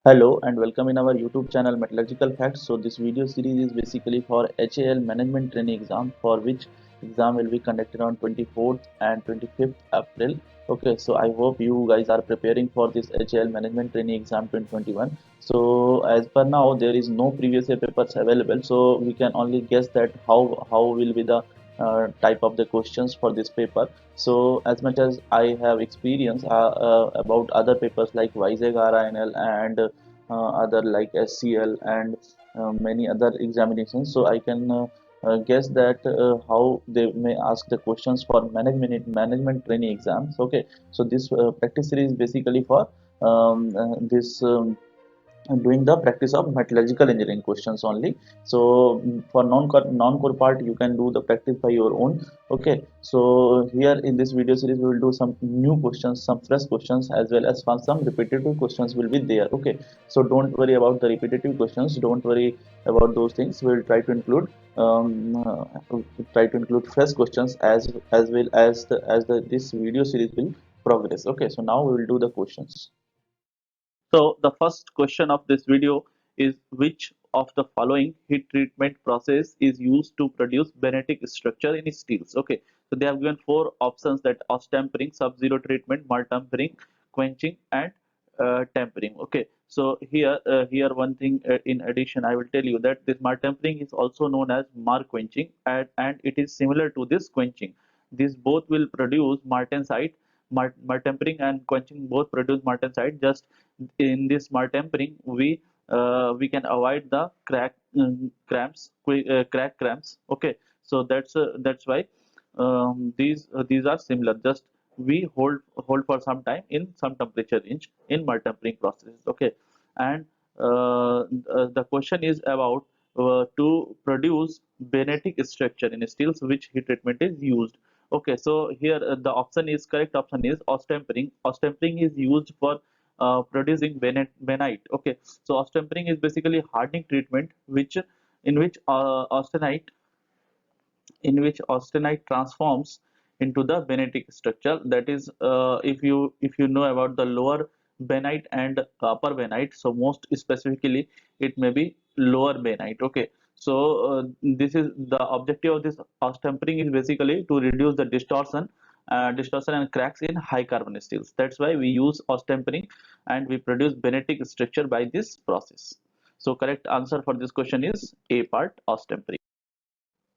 Hello and welcome in our YouTube channel Metallurgical Facts. So this video series is basically for HAL management training exam, for which exam will be conducted on 24th and 25th April. Okay, so I hope you guys are preparing for this HAL management training exam 2021. So as per now there is no previous year papers available, so we can only guess that how will be the type of the questions for this paper. So as much as I have experience about other papers like Vizag RINL and other like SCL and many other examinations, so I can guess that how they may ask the questions for management training exams. Okay, so this practice series is basically for this doing the practice of metallurgical engineering questions only. So for non-core part you can do the practice by your own. Okay, so here in this video series we will do some new questions, some fresh questions, as well as some repetitive questions will be there. Okay, so don't worry about the repetitive questions, don't worry about those things. We'll try to include fresh questions as well as the this video series will progress. Okay, so now we will do the questions. So the first question of this video is, which of the following heat treatment process is used to produce magnetic structure in steels? Okay, so they have given four options, that tempering, sub-zero treatment, mud tempering, quenching, and tempering. Okay, so here one thing in addition I will tell you that this mud tempering is also known as mar quenching, and it is similar to this quenching. These both will produce martensite. Mud tempering and quenching both produce martensite. Just in this smart tempering we can avoid the crack cramps. Okay, so that's why these are similar. Just we hold for some time in some temperature range in mud tempering processes. Okay, and the question is about to produce magnetic structure in steels, which heat treatment is used. Okay, so here the option is correct option is ostempering. Ostempering is used for producing benite. Okay, so ostempering is basically hardening treatment, which in which austenite transforms into the benetic structure. That is, if you know about the lower benite and upper benite, so most specifically it may be lower benite. Okay, so this is the objective of this austempering is basically to reduce the distortion and cracks in high carbon steels. That's why we use austempering, and we produce benetic structure by this process. So correct answer for this question is A part, austempering.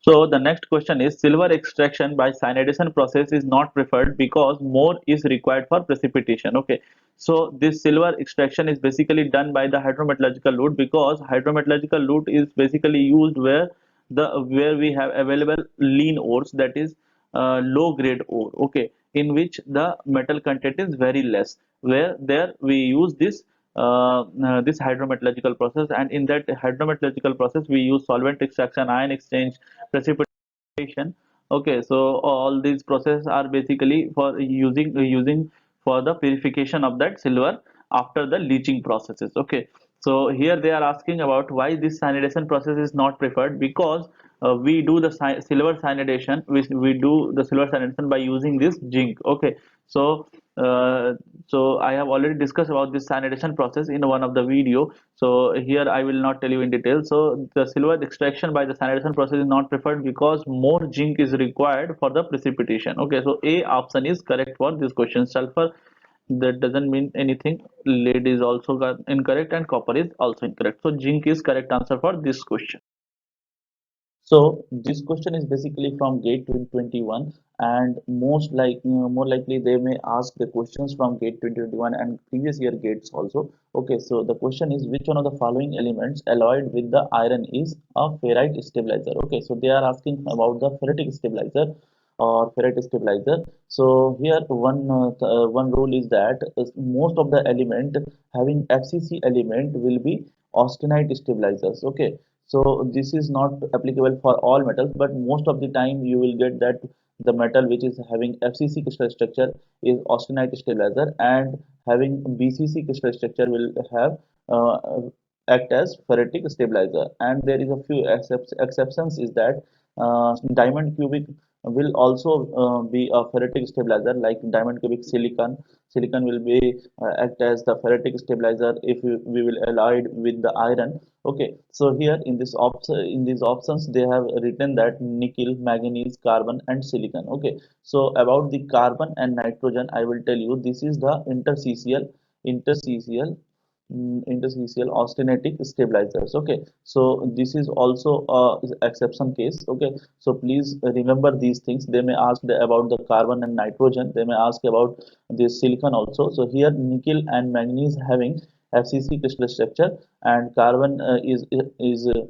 So the next question is, silver extraction by cyanidation process is not preferred because more is required for precipitation. Okay, so this silver extraction is basically done by the hydrometallurgical route, because hydrometallurgical route is basically used where we have available lean ores, that is low grade ore. Okay, in which the metal content is very less, where there we use this hydrometallurgical process, and in that hydrometallurgical process we use solvent extraction, ion exchange, precipitation. Okay, so all these processes are basically for using for the purification of that silver after the leaching processes. Okay, so here they are asking about why this cyanidation process is not preferred, because we do the silver cyanidation, we do the silver cyanidation by using this zinc. Okay, so uh, so I have already discussed about this cyanidation process in one of the video, so here I will not tell you in detail. So the silver extraction by the cyanidation process is not preferred because more zinc is required for the precipitation. Okay, so A option is correct for this question. Sulfur, that doesn't mean anything. Lead is also incorrect, and copper is also incorrect. So zinc is correct answer for this question. So this question is basically from GATE 2021, and more likely they may ask the questions from GATE 2021 and previous year gates also. Okay, so the question is, which one of the following elements alloyed with the iron is a ferrite stabilizer? Okay, so they are asking about the ferritic stabilizer or ferrite stabilizer. So here one rule is that most of the element having FCC element will be austenite stabilizers. Okay, so this is not applicable for all metals, but most of the time you will get that the metal which is having FCC crystal structure is austenite stabilizer, and having BCC crystal structure will have act as ferritic stabilizer. And there is a few exceptions, is that diamond cubic will also be a ferritic stabilizer like diamond cubic silicon. Silicon will be act as the ferritic stabilizer if we will alloy it with the iron. Okay, so here in this in these options they have written that nickel, manganese, carbon, and silicon. Okay, so about the carbon and nitrogen, I will tell you this is the interstitial interstitial austenitic stabilizers. Okay, so this is also a exception case. Okay, so please remember these things. They may ask about the carbon and nitrogen, they may ask about the silicon also. So here nickel and manganese having FCC crystal structure, and carbon is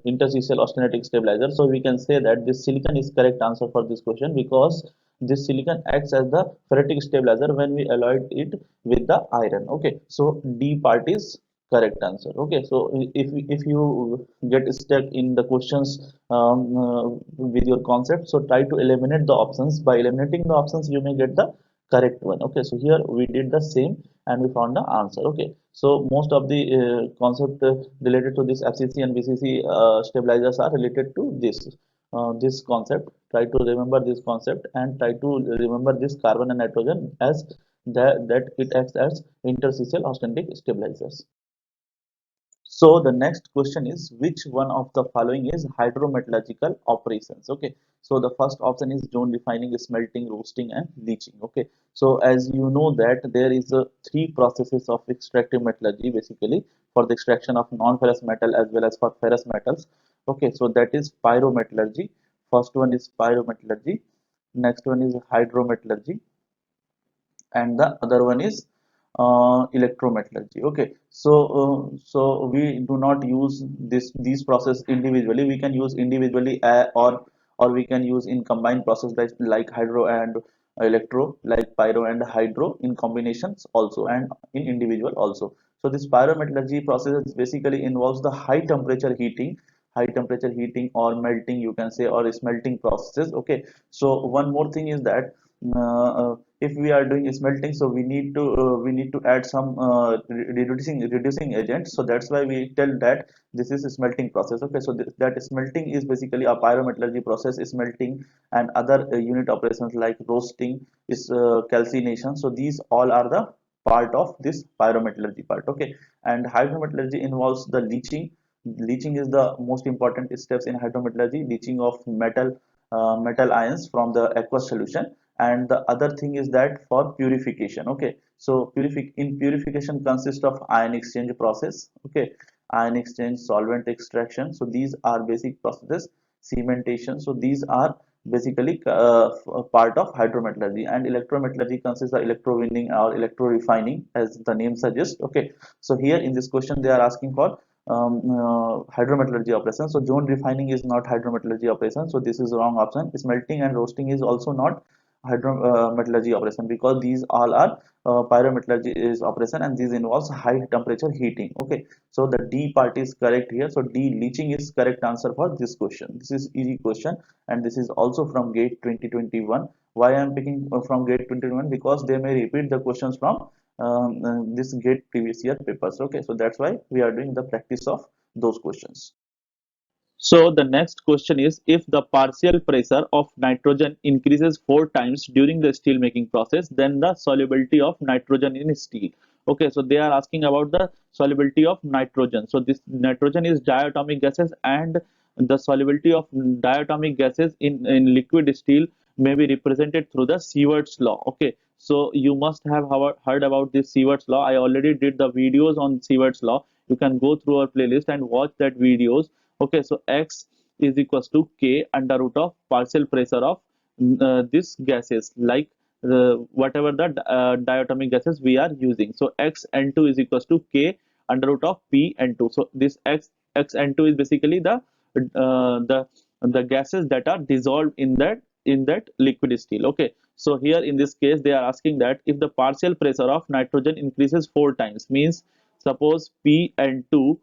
interstitial austenitic stabilizer. So we can say that this silicon is correct answer for this question, because this silicon acts as the ferritic stabilizer when we alloy it with the iron. Okay, so D part is correct answer. Okay, so if you get stuck in the questions with your concept, so try to eliminate the options. By eliminating the options you may get the correct one. Okay, so here we did the same and we found the answer. Okay, so most of the concept related to this FCC and VCC stabilizers are related to this concept. Try to remember this concept and try to remember this carbon and nitrogen as that it acts as interstitial austenitic stabilizers. So the next question is, which one of the following is hydrometallurgical operations? Okay. So the first option is zone refining, smelting, roasting, and leaching. Okay. So as you know that there is a three processes of extractive metallurgy basically for the extraction of non-ferrous metal as well as for ferrous metals. Okay. So that is pyrometallurgy. First one is pyrometallurgy. Next one is hydrometallurgy, and the other one is electrometallurgy. Okay, so we do not use these process individually. We can use individually, or we can use in combined process like hydro and electro, like pyro and hydro in combinations also, and in individual also. So this pyrometallurgy process basically involves the high temperature heating or melting, you can say, or smelting processes. Okay, so one more thing is that if we are doing smelting, so we need to add some reducing agent. So that's why we tell that this is a smelting process. Okay, so that smelting is basically a pyrometallurgy process. Smelting and other unit operations like roasting is calcination. So these all are the part of this pyrometallurgy part. Okay, and hydrometallurgy involves the leaching. Leaching is the most important steps in hydrometallurgy, leaching of metal ions from the aqueous solution. And the other thing is that for purification. Okay, so purification consists of ion exchange process. Okay, ion exchange, solvent extraction, so these are basic processes. Cementation, so these are basically a part of hydrometallurgy. And electrometallurgy consists of electrowinning or electro-refining, as the name suggests. Okay, so here in this question they are asking for hydrometallurgy operation. So zone refining is not hydrometallurgy operation, so this is wrong option. Smelting and roasting is also not hydrometallurgy operation, because these all are pyrometallurgy is operation, and these involves high temperature heating. Okay, so the D part is correct here. So D, leaching, is correct answer for this question. This is easy question, and this is also from GATE 2021. Why I am picking from GATE 2021? Because they may repeat the questions from this GATE previous year papers. Okay, so that's why we are doing the practice of those questions. So the next question is, if the partial pressure of nitrogen increases 4 times during the steel making process, then the solubility of nitrogen in steel. Okay, so they are asking about the solubility of nitrogen. So this nitrogen is diatomic gases, and the solubility of diatomic gases in liquid steel may be represented through the Sievert's law. Okay, so you must have heard about this Sievert's law. I already did the videos on Sievert's law. You can go through our playlist and watch that videos. Okay, so X is equals to K under root of partial pressure of this gases, like whatever the diatomic gases we are using. So X N2 is equals to K under root of P N2. So this X N2 is basically uh, the the gases that are dissolved in that liquid steel. Okay, so here in this case they are asking that if the partial pressure of nitrogen increases 4 times, means suppose P N2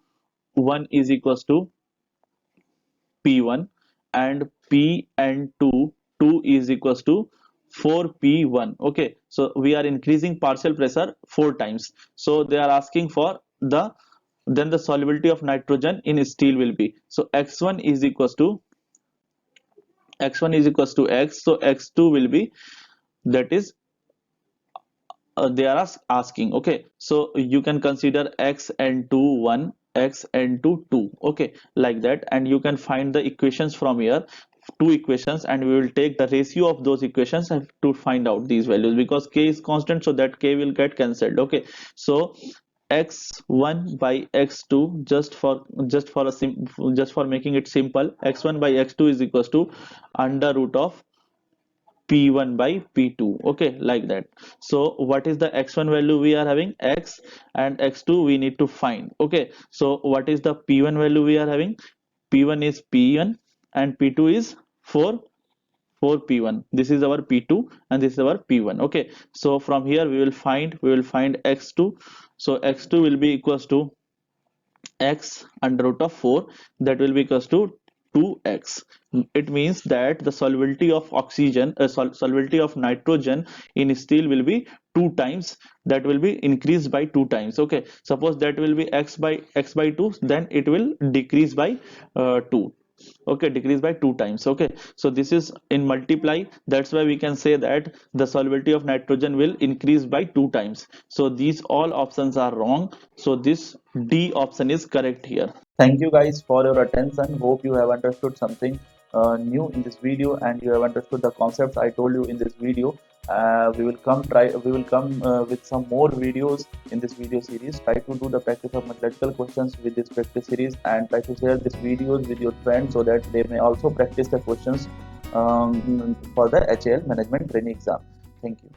1 is equals to P1, and P and 2 is equals to 4P1. Okay, so we are increasing partial pressure 4 times. So they are asking for then the solubility of nitrogen in steel will be, so X1 is equals to x1 is equals to x, so x2 will be, that is, they are asking, okay, so you can consider x and 2 1, x and 2 2, okay, like that, and you can find the equations from here, two equations, and we will take the ratio of those equations and to find out these values, because k is constant, so that k will get cancelled, okay. So x1 by x2, just for making it simple, x1 by x2 is equals to under root of p1 by p2, okay, like that. So what is the x1 value we are having? X, and x2 we need to find, okay. So what is the p1 value we are having? P1 is p1 and p2 is 4 p1. This is our p2 and this is our p1, okay. So from here we will find x2. So x2 will be equals to x under root of 4, that will be equals to 2x. It means that the solubility of oxygen, solubility of nitrogen in steel will be 2 times, that will be increased by 2 times, okay. Suppose that will be x by 2, then it will decrease by 2, okay, decrease by 2 times, okay. So this is in multiply, that's why we can say that the solubility of nitrogen will increase by 2 times. So these all options are wrong, so this D option is correct here. Thank you guys for your attention. Hope you have understood something new in this video, and you have understood the concepts I told you in this video. We will come with some more videos in this video series. Try to do the practice of mathematical questions with this practice series, and try to share these videos with your friends so that they may also practice the questions for the HAL management training exam. Thank you.